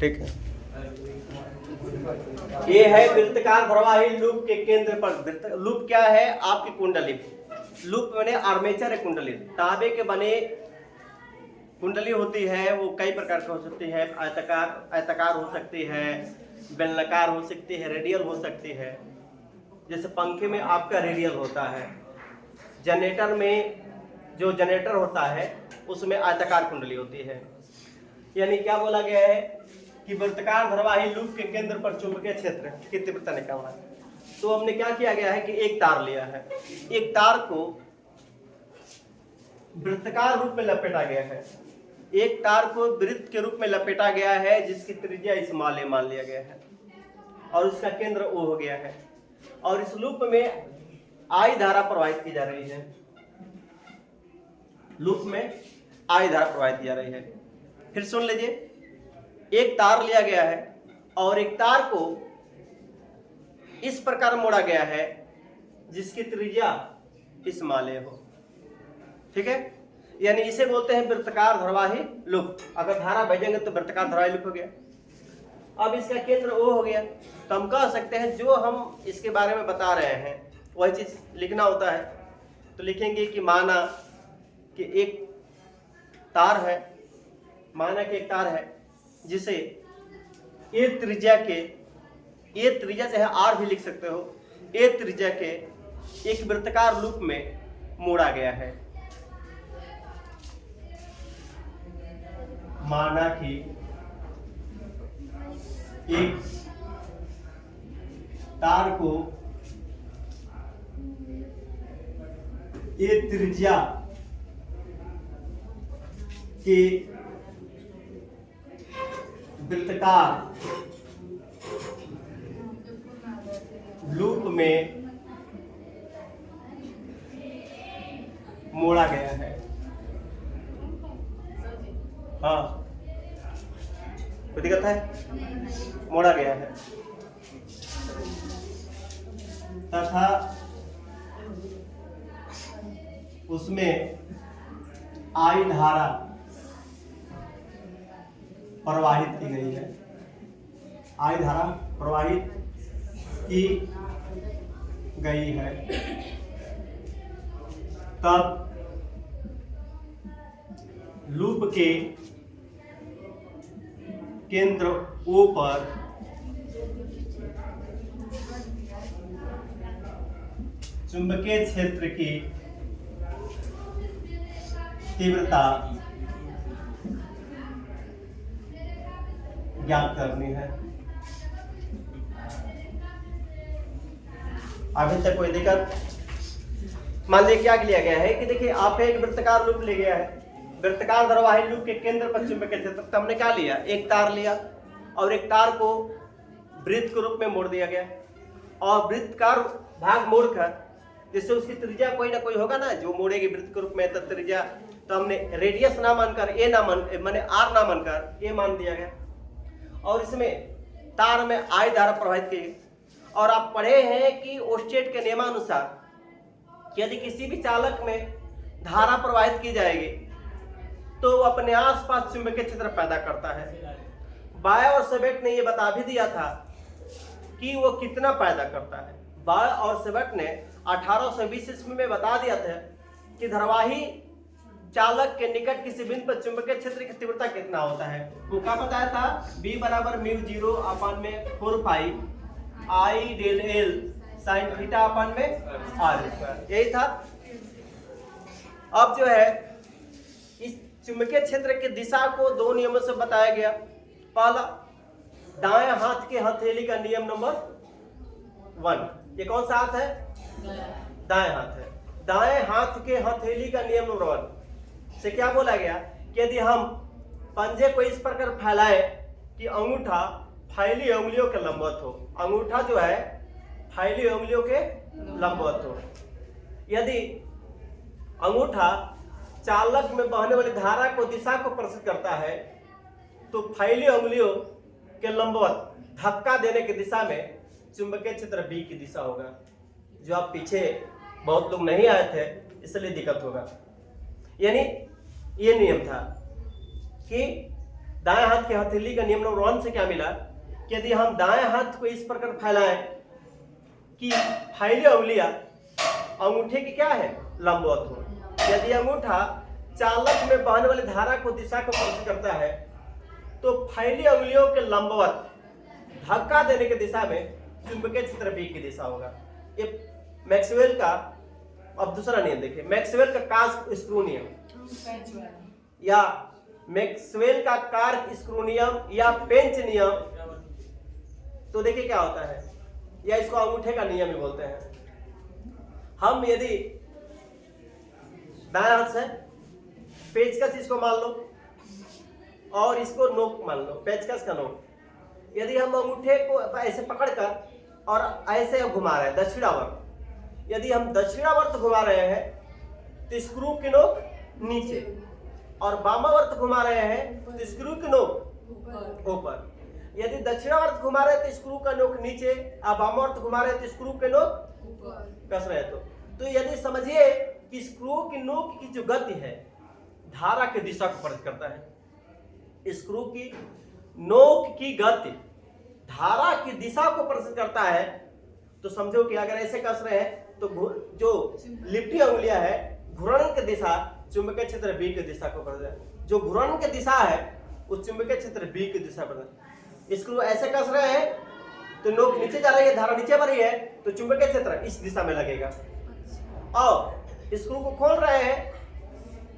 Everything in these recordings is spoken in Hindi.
ठीक है। ये है वृत्तकार प्रवाही लूप के केंद्र पर। लूप क्या है? आपकी कुंडली। लूप मैंने आर्मेचर है कुंडली, तांबे के बने कुंडली होती है। वो कई प्रकार की हो सकती है, आयताकार हो सकती है, बेलनाकार हो सकती है, रेडियल हो सकती है। जैसे पंखे में आपका रेडियल होता है, जनरेटर में जो जनरेटर होता है उसमें आयताकार कुंडली होती है। यानी क्या बोला गया है कि वृत्तकार धारावाही लूप के केंद्र पर चुंबकीय क्षेत्र की तीव्रता निकालना है। तो हमने क्या किया गया है कि एक तार लिया है, एक तार को वृत्तकार रूप में लपेटा गया है, एक तार को वृत्त के रूप में लपेटा गया है जिसकी त्रिज्या स्मॉल ए मान लिया गया है और उसका केंद्र ओ हो गया है। और इस लूप में आई धारा प्रवाहित की जा रही है, लूप में आई धारा प्रवाहित की जा रही है। फिर सुन लीजिए, एक तार लिया गया है और एक तार को इस प्रकार मोड़ा गया है जिसकी त्रिज्या स्मॉल ए हो। ठीक है, यानी इसे बोलते हैं वृत्तकार धारावाही लूप। अगर धारा भेजेंगे तो वृत्तकार धारावाही लूप हो गया। अब इसका केंद्र ओ हो गया, तो हम कह सकते हैं जो हम इसके बारे में बता रहे हैं वही चीज लिखना होता है। तो लिखेंगे कि माना कि एक तार है, माना कि एक तार है जिसे ए त्रिज्या के, ए त्रिज्या चाहे आर भी लिख सकते हो, ए त्रिज्या के एक वृत्तकार लूप में मोड़ा गया है। माना कि एक तार को ए त्रिज्या के वृत्तकार लूप में मोड़ा गया है। हाँ, कोई दिक्कत है? मोड़ा गया है तथा उसमें आई धारा प्रवाहित की गई है, आई धारा प्रवाहित की गई है। तब लूप के केंद्र ओ पर चुंबकीय क्षेत्र की तीव्रता ज्ञात करनी है। अभी तक कोई दिक्कत? मान लीजिए क्या लिया गया है कि देखिए आप एक वृत्तकार लूप ले गया है, वृत्तकार धारावाही लूप के केंद्र पर चुंबकीय क्षेत्र। तो हमने क्या लिया? एक तार लिया और एक तार को वृत्त के रूप में मोड़ दिया गया और वृत्तकार भाग मोड़कर जिससे उसकी त्रिज्या कोई ना कोई होगा ना जो मोड़ेगी वृत्त के रूप में, तब त्रिज्या, तो हमने रेडियस ना मानकर ए ना माने आर ना मानकर ए मान दिया गया। और इसमें तार में आई धारा प्रवाहित की गई। और आप पढ़े हैं कि ओस्टेट के नियमानुसार यदि किसी भी चालक में धारा प्रवाहित की जाएगी तो वो अपने आसपास चुंबकीय क्षेत्र पैदा करता है। बाय और सेबेट ने ये बता भी दिया था कि वो कितना पैदा करता है। बाय और सेबेट ने 1820 ईस्वी में बता दिया था कि धारावाही चालक के निकट किसी बिंदु पर चुंबकीय क्षेत्र की तीव्रता कितना होता है। वो क्या बताया था? B बराबर म्यू 0 अपन में 4 pi I del L sine theta अपन में आर स्क्वायर, यही था। अब जो है इस चुंबकीय क्षेत्र की दिशा को दो नियमों से बताया गया। पहला, दाएं हाथ के हथेली का नियम नंबर 1। ये कौन सा हाथ है? दाएं हाथ है। दाएं हाथ के हथेली का नियम नंबर 1 से क्या बोला गया कि यदि हम पंजे को इस प्रकार फैलाए कि अंगूठा फैली उंगलियों के लंबवत हो, अंगूठा जो है फैली उंगलियों के लंबवत हो। यदि अंगूठा चालक में बहने वाली धारा को दिशा को प्रदर्शित करता है तो फैली उंगलियों के लंबवत धक्का देने की दिशा में चुंबकीय क्षेत्र बी की दिशा होगा। जो आप पीछे बहुत लोग नहीं आए थे इसलिए दिक्कत होगा। यानी ये नियम था कि दाएं हाथ की हथेली का नियम नंबर 1 से क्या मिला कि यदि हम दाएं हाथ को इस प्रकार फैलाएं कि फैली उंगलियां अंगूठे की क्या है लंबवत हो। यदि अंगूठा चालक में बहने वाली धारा को दिशा को प्रदर्शित करता है तो फैली उंगलियों के लंबवत धक्का देने की दिशा में चुंबकीय क्षेत्र B की दिशा होगा। ये मैक्सवेल का, अब दूसरा नियम देखिए, मैक्सवेल का कार्क स्क्रू नियम या मैक्सवेल का कार्क स्क्रू नियम या पेंच नियम, तो देखिए क्या होता है, या इसको अंगूठे का नियम ही बोलते हैं। हम यदि दाएं हाथ से पेचकस इसको मान लो और इसको नोक मान लो, पेचकस का नोक, यदि हम अंगूठे को ऐसे पकड़कर और ऐसे घुमा रहे हैं दक्षिणावर्त, यदि हम दक्षिणावर्त घुमा रहे हैं तो स्क्रू की नोक नीचे और वामावर्त घुमा रहे हैं तो स्क्रू की नोक ऊपर। यदि दक्षिणावर्त घुमा रहे हैं तो स्क्रू का नोक नीचे और वामावर्त घुमा रहे हैं तो स्क्रू के नोक कस रहे हैं। तो यदि समझिए कि स्क्रू की नोक की जो गति है धारा की दिशा को प्रदर्शित करता है। स्क्रू की नोक की गति धारा की दिशा को प्रदर्शित करता है। तो समझो कि अगर ऐसे कस रहे हैं तो जो लिपटी उंगलियां है घूर्णन की दिशा चुंबकीय क्षेत्र B की दिशा को प्रदर्शित, जो घूर्णन की दिशा है उस चुंबकीय क्षेत्र B की दिशा प्रदर्शित। स्क्रू ऐसे कस रहे हैं तो नोक नीचे जा रही है, धारा नीचे बढ़ रही है तो चुंबकीय क्षेत्र इस दिशा में लगेगा। और स्क्रू को खोल रहे हैं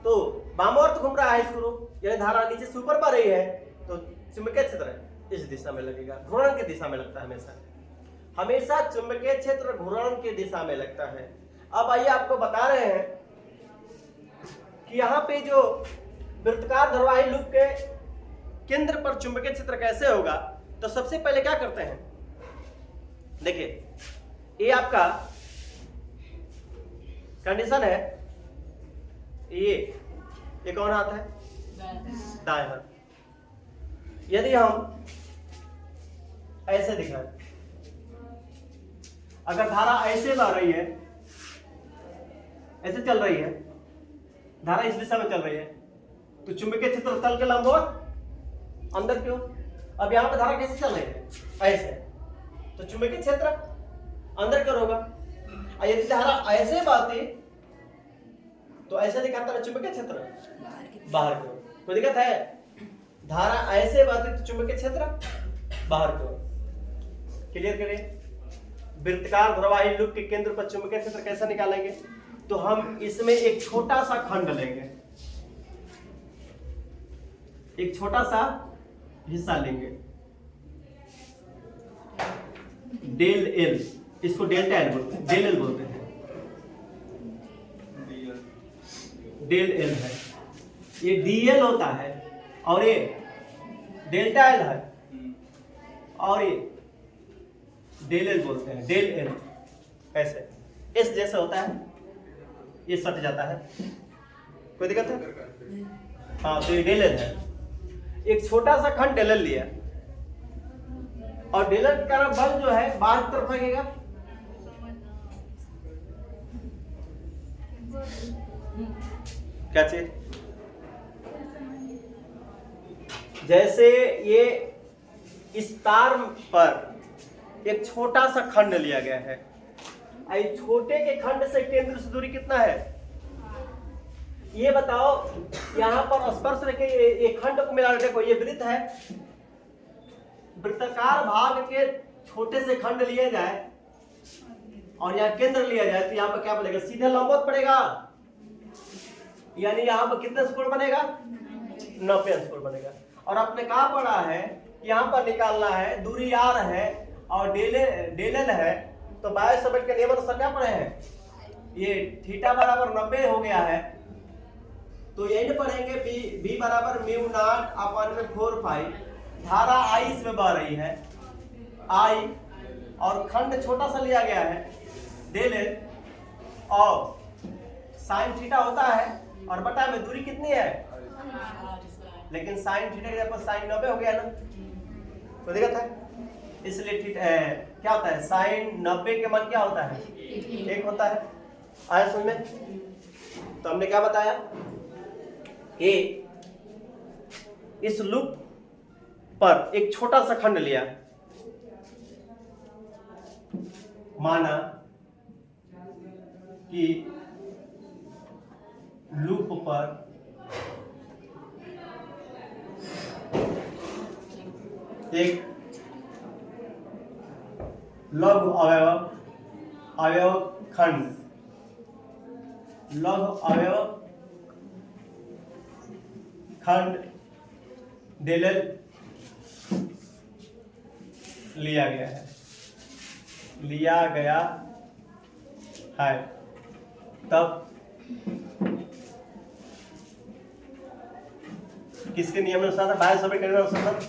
तो वामावर्त घूम रहा है स्क्रू, यानी धारा नीचे से ऊपर बढ़ रही है तो चुंबकीय क्षेत्र इस दिशा में लगेगा, घूर्णन की दिशा में लगता है। हमेशा चुंबकीय क्षेत्र घूर्णन की दिशा में लगता है। अब आइए आपको बता रहे हैं कि यहाँ पे जो वृत्ताकार धारावाही लूप के केंद्र पर चुंबकीय क्षेत्र कैसे होगा। तो सबसे पहले क्या करते हैं, देखिए ये आपका कंडीशन है, ये कौन हाथ है, दाएं हाथ। यदि हम ऐसे दिखाएं, अगर धारा ऐसे बह रही है, ऐसे चल रही है, धारा इस दिशा में चल रही है तो चुंबकीय क्षेत्र तल के लंबवत अंदर क्यों। अब यहां पर धारा कैसे चल रही है, ऐसे, तो चुंबकीय क्षेत्र अंदर क्यों होगा। और यदि धारा ऐसे बहती तो ऐसे दिखाता है चुंबकीय क्षेत्र बाहर की ओर, कोई दिक्कत है। धारा ऐसे बहती तो चुंबकीय क्षेत्र बाहर की ओर। क्लियर करिए। वृत्ताकार धारावाही लूप के केंद्र पर चुंबकीय क्षेत्र कैसे निकालेंगे, तो हम इसमें एक छोटा सा खंड लेंगे, एक छोटा सा हिस्सा लेंगे, डेल एल, इसको डेल्टा एल बोलते हैं, डेल एल बोलते हैं, डेल एल है, ये डीएल होता है और ये डेल्टा एल है और ये डेल एल बोलते हैं, डेल एल ऐसे इस जैसे होता है, ये सट जाता है, कोई दिक्कत है। हाँ तो ये डेल एल है, एक छोटा सा खंड डेल एल लिया और डेल एल का बल जो है बाहर की तरफ लगेगा। क्या चीज, जैसे ये इस तार पर एक छोटा सा खंड लिया गया है, इस छोटे के खंड से केंद्र से दूरी कितना है ये बताओ। यहां पर स्पर्श रेखा ये खंड को मिला, देखो ये वृत्त है, वृत्ताकार भाग के छोटे से खंड लिए जाए और यहाँ केंद्र लिया जाए तो यहाँ पर क्या बनेगा, सीधे लंबवत पड़ेगा, यानी यहाँ पर कितने स्कोर बनेगा, 90 स्कोर बनेगा। और आपने कहा पढ़ा है यहाँ पर निकालना है, दूरी आर है और डेल है, तो बायो सावर्ट के नियम अनुसार क्या पढ़े हैं, ये थीटा बराबर 90 हो गया है, तो यही पढ़ेंगे बी बराबर म्यू नॉट अपॉन में 4 पाई। धारा आई इसमें बह रही है, आई और खंड छोटा सा लिया गया है डेल एल, और साइन थीटा होता है और बटा में दूरी कितनी है, लेकिन साइन थीटा के जगह पर साइन 90 हो गया ना, तो दिक्कत है। इसलिए क्या होता है, साइन 90 के मान क्या होता है, 1 होता है। आया समझ में। तो हमने क्या बताया कि इस लूप पर एक छोटा सा खंड लिया, माना कि लूप पर एक लघु अवयव खंड, लघु अवयव खंड डेल लिया गया है, तब किसके नियम अनुसार था? बायस-सावर्ट के नियम अनुसार था।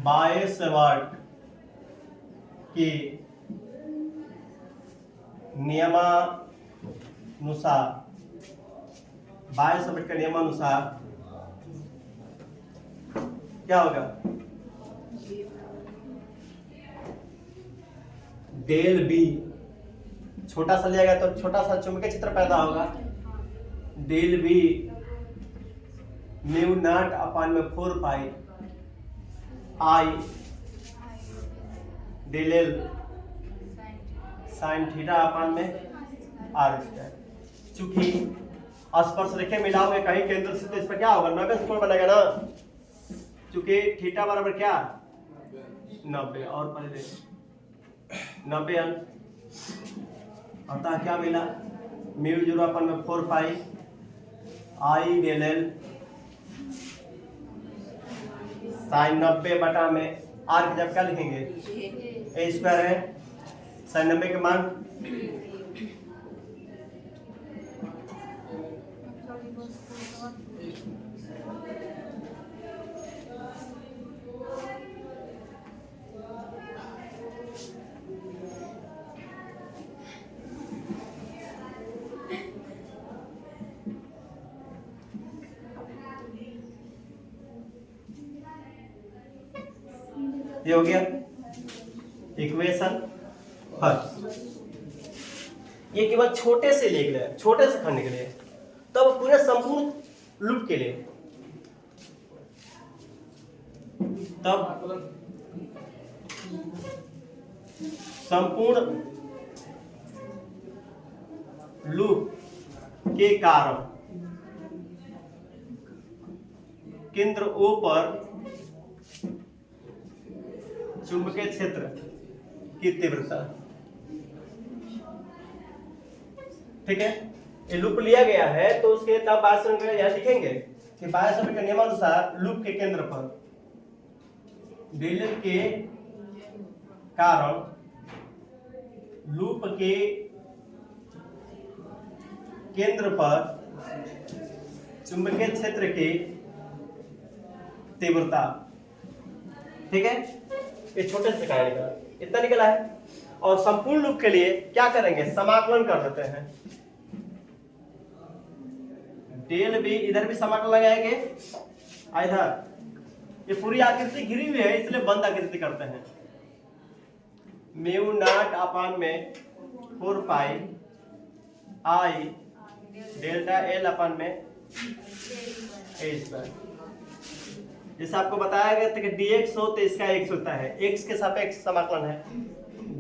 बायस-सावर्ट के नियमानुसार, बायस-सावर्ट के नियमानुसार क्या होगा? डेल बी छोटा सा लिया गया तो छोटा सा चुंबकीय क्षेत्र पैदा होगा। Del B mu naught upon में 4 pi I del L sine theta upon में आर स्क्वायर। चूंकि स्पर्श रेखा मिला हुआ कहीं केंद्र से, तो इस पर क्या होगा? 90 कोण बनेगा ना, चूंकि थीटा बराबर क्या 90 और पहले 90 अतः क्या मिला? म्यू 0 अपन में 4 pi I del L sign 90 बटा में आर की जब क्या लिखेंगे? ए स्क्वायर है, साइन 90 के मान ये हो गया इक्वेशन फर्स्ट। ये केवल छोटे से ले गए, छोटे से खंड के लिए, तब पूरे संपूर्ण लूप के लिए, तब संपूर्ण लूप के कारण केंद्र O पर चुंबकीय क्षेत्र की तीव्रता, ठीक है। ये लूप लिया गया है तो उसके तब बायस-सावर्ट यहां लिखेंगे कि बायस-सावर्ट के नियमानुसार लूप के केंद्र पर डेल एल के कारण लूप के केंद्र पर चुंबकीय क्षेत्र की तीव्रता, ठीक है। ये छोटे से निकाला निकला, इतना निकला है। और संपूर्ण लूप के लिए क्या करेंगे? समाकलन कर देते हैं। डेल बी, इधर भी समाकलन लगाएंगे, इधर ये पूरी आकृति घिरी हुई है इसलिए बंद आकृति करते हैं। म्यू नॉट अपॉन में 4 पाई आई डेल्टा एल अपॉन में ए स्क्वायर। जैसे आपको बताया गया था कि dx हो तो इसका x होता है, x के सापेक्ष समाकलन है।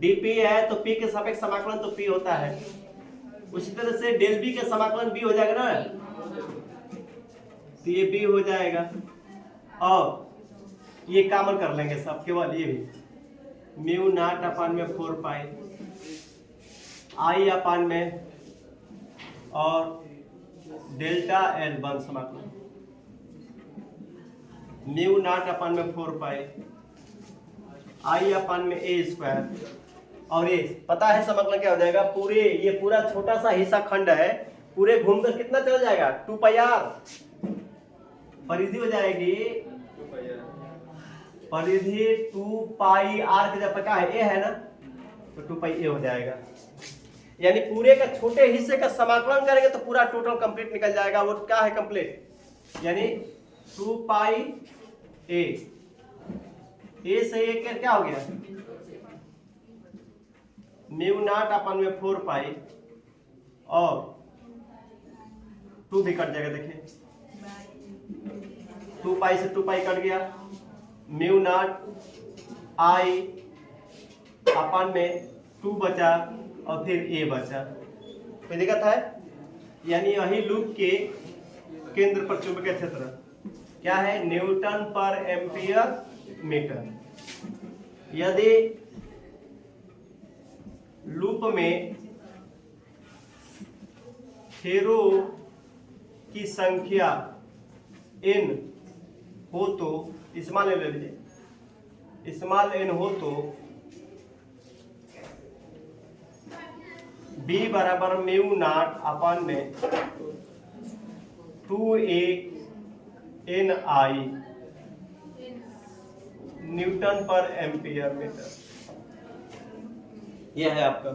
dp है तो p के सापेक्ष समाकलन तो p होता है। उसी तरह से डेल b के समाकलन b हो जाएगा ना, तो ये b हो जाएगा। और ये कॉमन कर लेंगे सब, केवल ये भी म्यू नॉट अपॉन में 4 पाई आई अपॉन में और डेल्टा एल वन समाकलन म्यू नॉट अपॉन में 4 पाई आई अपॉन में ए स्क्वायर। और ये पता है समाकलन क्या हो जाएगा? पूरे ये पूरा छोटा सा हिस्सा खंड है, पूरे घूमकर कितना चल जाएगा? 2 पाई आर। परिधि हो जाएगी, परिधि 2 पाई आर के जब क्या है? ए है ना, तो 2 पाई ए हो जाएगा। यानी पूरे का छोटे हिस्से का समाकलन करेंगे तो पूरा टोटल कंप्लीट निकल जाएगा। वो क्या है कंप्लीट? यानी 2 पाई ए से ए क्या हो गया? म्यू नॉट अपन में 4 पाई और 2 भी कट जाएगा, देखिए 2 पाई से 2 पाई कट गया, म्यू नॉट आई अपन में 2 बचा और फिर ए बचा। कोई दिक्कत है? यानी यही लूप के केंद्र पर चुंबकीय क्षेत्र क्या है? न्यूटन पर एम्पियर मीटर। यदि लूप में फेरो की संख्या n हो तो स्मॉल n ले लीजिए, स्मॉल n हो तो b बराबर म्यू नॉट अपन में 2a n आई न्यूटन पर एम्पियर मीटर। यह है आपका